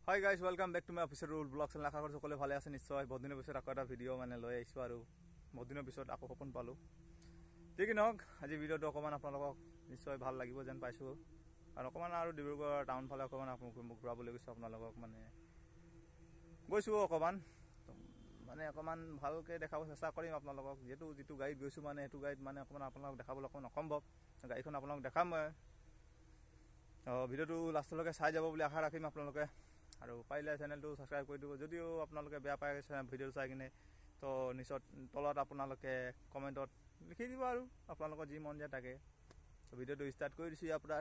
Hi guys, welcome back to my official rule vlog channel. আশা কৰিছো সকলোৱে ভালে আছে নিশ্চয়। বহুত দিনৰ পিছত আকৌ এটা ভিডিঅ' লৈ আহিছো আৰু বহুত দিনৰ পিছত আকৌ সপোন পালো। ঠিক নহওক আজি ভিডিঅ'টো অকমান আপোনালোকক নিশ্চয় ভাল লাগিব যেন পাইছো। আৰু অকমান আৰু ডিব্ৰুগড় টাউন ফালে অকমান আপোনালোকক ঘূৰাবলৈ গৈছো আপোনালোকক গৈছো অকমান অকমান ভালকে দেখাব চেষ্টা কৰিম আপোনালোকক যেটো গাইড গৈছো হেতু গাইড অকমান আপোনালোকক দেখাবলৈ অকমান অসম্ভৱ। গাড়ীখন আপোনালোকক দেখাম মই। ভিডিঅ'টো লাষ্টলৈকে চাই যাব বুলি আশা ৰাখিম আপোনালোকে। আৰু পাৰিলে চেনেলটো সাবস্ক্ৰাইব কৰি দিব। যদিও আপোনালোকে বেয়া পাই ভিডিঅ' চাই কিনে তো নিশ্চয় তলত আপোনালোকে কমেণ্টত লিখি দিব আৰু আপোনালোকৰ যি মন যায় তাকে। তো ভিডিঅ'টো ষ্টাৰ্ট কৰি দিছোঁ ইয়াৰ পৰা।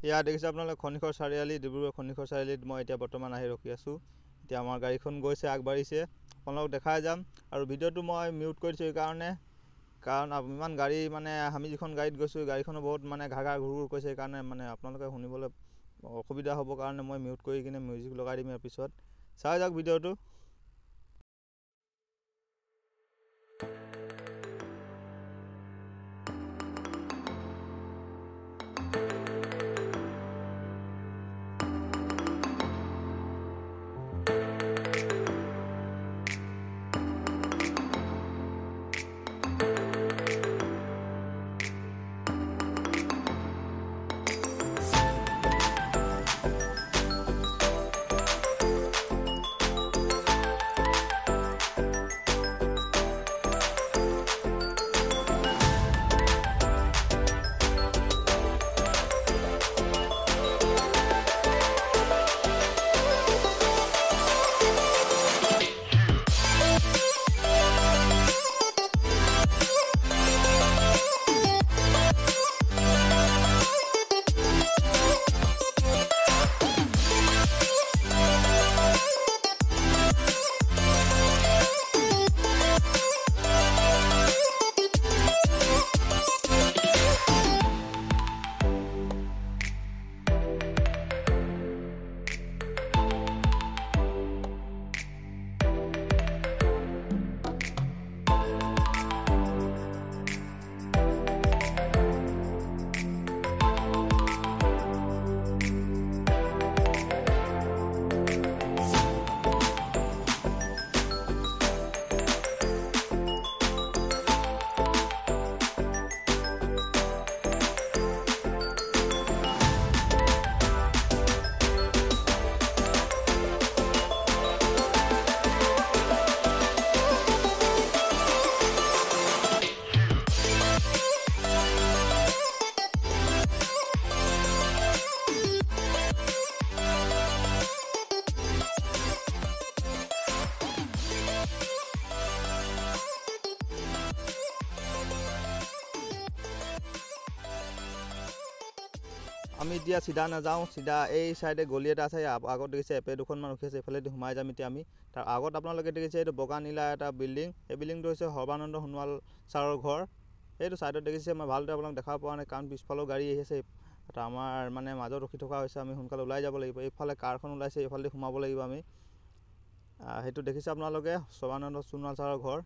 ইয়াত দেখিছে আপোনালোকে খনিকৰ চাৰিআলি, ডিব্ৰুগড় খনিকৰ চাৰিআলিত মই এতিয়া বৰ্তমান আহি ৰখি আছোঁ। এতিয়া আমাৰ গাড়ীখন গৈছে, আগবাঢ়িছে, আপোনালোকক দেখাই যাম। আৰু ভিডিঅ'টো মই মিউট কৰিছোঁ এইকাৰণে, কাৰণ ইমান গাড়ী আমি যিখন গাড়ীত গৈছোঁ গাড়ীখনো বহুত ঘাঘা ঘূৰ কৰিছে। সেইকাৰণে আপোনালোকে শুনিবলৈ অসুবিধা হ'ব কাৰণে মই মিউট কৰি কিনে মিউজিক লগাই দিম। ইয়াৰ পিছত চাই যাওক ভিডিঅ'টো। আমি এতিয়া চিধা নাযাওঁ, চিধা এই সাইডে গলি এটা আছে। আগত দেখিছে এপে দুখনমান ৰখি আছে, এইফালে সোমাই যাম এতিয়া আমি। তাৰ আগত আপোনালোকে দেখিছে এইটো বগা নীলা এটা বিল্ডিং। এই বিল্ডিংটো হৈছে সৰ্বানন্দ সোণোৱাল ছাৰৰ ঘৰ। এইটো সাইডত দেখিছে, মই ভালদৰে আপোনালোক দেখাব পৰা নাই কাৰণ পিছফালেও গাড়ী আহি আছে। আমাৰ মাজত ৰখি থকা হৈছে, আমি সোনকালে ওলাই যাব লাগিব। এইফালে কাৰখন ওলাইছে, এইফালে সোমাব লাগিব আমি। সেইটো দেখিছে আপোনালোকে সৰ্বানন্দ সোণোৱাল ছাৰৰ ঘৰ।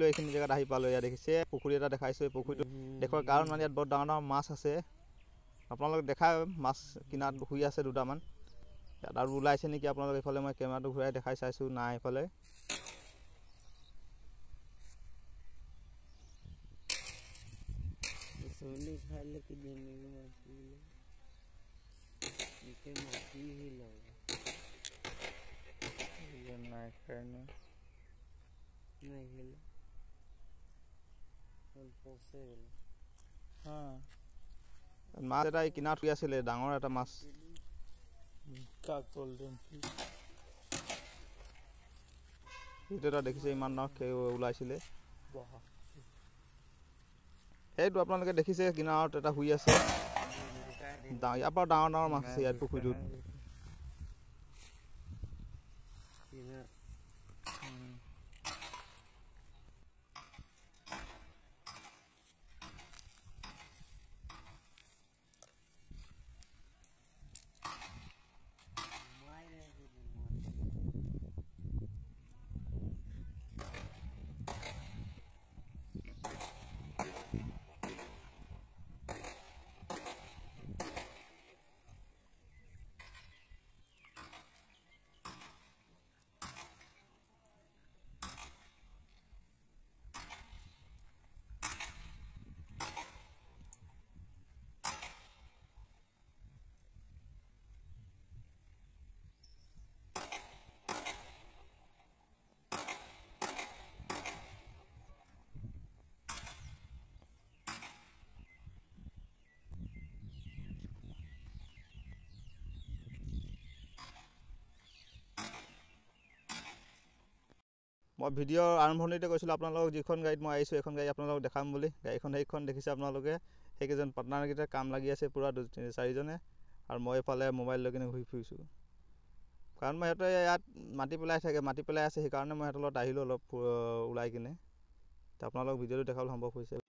এইখিনি জেগাত আহি পালোঁ। ইয়াত দেখিছে পুখুৰী এটা দেখাইছোঁ। এই পুখুৰীটো দেখুৱাৰ কাৰণ ইয়াত বহুত ডাঙৰ ডাঙৰ মাছ আছে। আপোনালোকে দেখাই মাছ কিনাৰত শুই আছে দুটামান। ইয়াত আৰু ওলাইছে নেকি আপোনালোকে? এইফালে মই কেমেৰাটো ঘূৰাই দেখাই চাইছোঁ, নাই এইফালে। सोने खा ले कि देने के बाद নাই কাৰণে মাছ এটা কিনাৰত শুই আছিলে ডাঙৰ এটা মাছ এটা দেখিছে ইমান ওলাইছিলে সেইটো আপোনালোকে দেখিছে কিনাৰত এটা শুই আছে ইয়াৰ পৰা ডাঙৰ ডাঙৰ মাছ আছে ইয়াত পুখুৰীটোত মই ভিডিঅ'ৰ আৰম্ভণিতে কৈছিলোঁ আপোনালোকক যিখন গাড়ীত মই আহিছোঁ এইখন গাড়ী আপোনালোকক দেখাম বুলি সেইখন দেখিছে আপোনালোকে সেইকেইজন পাৰ্টনাৰকেইটা কাম লাগি আছে পূৰা 4জনে আৰু মই এইফালে মোবাইল লৈ কিনে ঘূৰি ফুৰিছোঁ কাৰণ মই সিহঁতে ইয়াত মাতি পেলাই আছে সেইকাৰণে মই সিহঁতৰ লগত আহিলোঁ অলপ ওলাই কিনে আপোনালোকক ভিডিঅ'টো দেখাবলৈ সম্ভৱ হৈছে